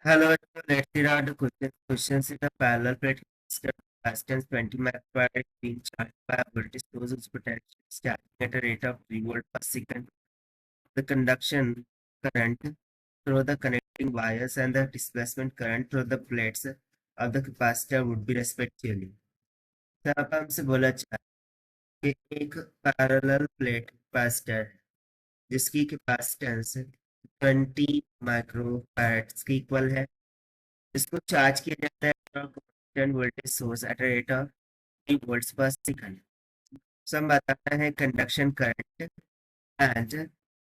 Hello, let's read out the questions in a parallel plate. Capacitance 20 microfarad being charged by a voltage source is potential starting at a rate of 3 volt per second. The conduction current through the connecting wires and the displacement current through the plates of the capacitor would be respectively. तो यहाँ पर हमसे बोला जाए कि एक parallel plate capacitor जिसकी capacitance 20 माइक्रोफैराड्स की इक्वल है, इसको चार्ज किया जाता है constant voltage source at a rate of 3 volts per second. So हम बताना है conduction current and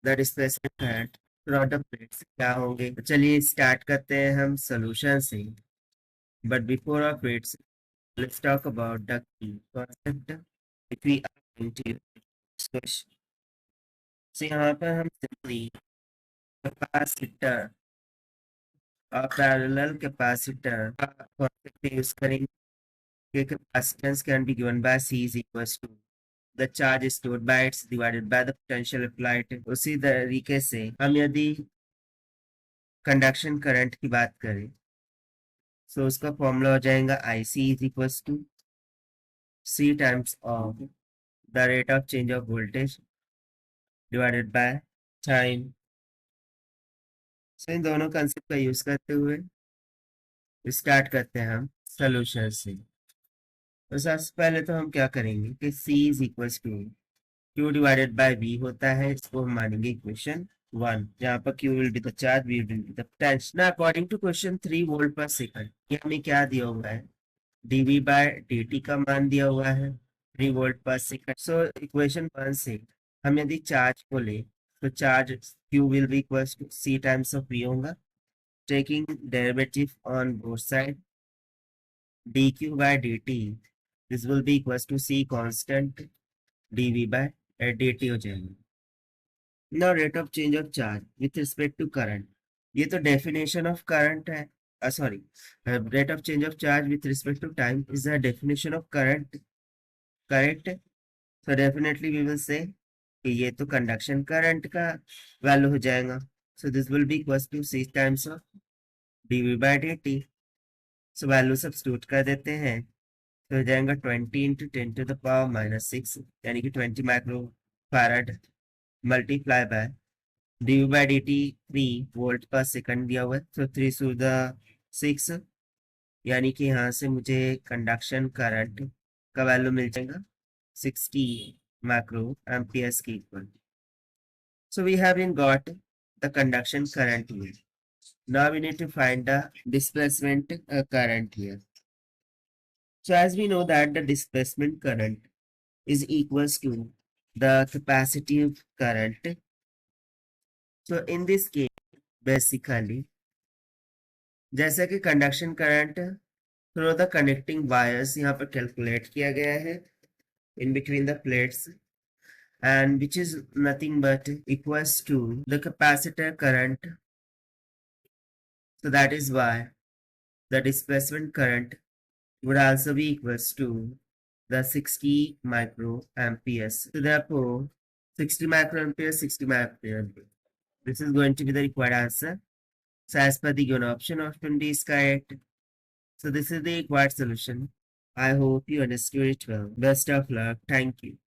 the displacement current throughout the plates क्या होंगे। तो चलिए स्टार्ट करते हैं हम solution से। But before of it, let's talk about the key concept if we are going to this question. So यहाँ पर हम simply capacitor और parallel capacitor का concept यूज करेंगे। Capacitance can be given by C is equals to the charge stored by its divided by the potential applied। उसी तरीके से हम यदि कंडक्शन करंट की बात करें तो उसका फॉर्मूला हो जाएगा IC is equals to C times of the rate of change of voltage divided by time। so इन दोनों कंसेप्ट का यूज करते हुए स्टार्ट करते हैं हम सोल्यूशन से। तो सबसे पहले तो हम क्या करेंगे कि C is equals to Q divided by V होता है, इसको हम मानेंगे इक्वेशन 1 जहाँ पर Q will be the charge, V will be the potential। Now according to question 3 volt पर सेकंड, ये हमें क्या दिया हुआ है, dV by dt का मान दिया हुआ है 3 वोल्ट पर सेकंड। सो इक्वेशन 1 से हम यदि चार्ज को ले तो charge Q will be equals to C times of V होगा, taking derivative on both side dq by dt this will be equals to C constant dV by dt हो जाएगा। Now rate of change of charge with respect to current, ये तो definition of current है, sorry, rate of change of charge with respect to time is the definition of current, correct। So definitely we will say कि ये तो conduction current का value हो जाएगा। So this will be equals to C times of dV by dt। So value substitute कर देते हैं तो हो जाएगा 20 into 10 to the power minus 6 यानी कि 20 microfarad multiply by dV by dt 3 volt पर सेकंड दिया हुआ है, तो 3 टू द 6 यानी कि यहाँ से मुझे कंडक्शन करंट का वैल्यू मिल जाएगा 60 माइक्रो एम्पियर्स की equal. So we have in got the conduction current here. Now we need to find the displacement current here. So as we know that the displacement current is equals to the capacitive current। So in this case basically जैसा कि conduction current through the connecting wires यहाँ पर calculate किया गया है in between the plates and which is nothing but equals to the capacitor current, so that is why the displacement current would also be equals to the 60 microamperes। So therefore 60 microamperes, 60 microamperes, this is going to be the required answer। So as per the given option, option D is correct। So this is the required solution। I hope you understood it well. Best of luck. Thank you.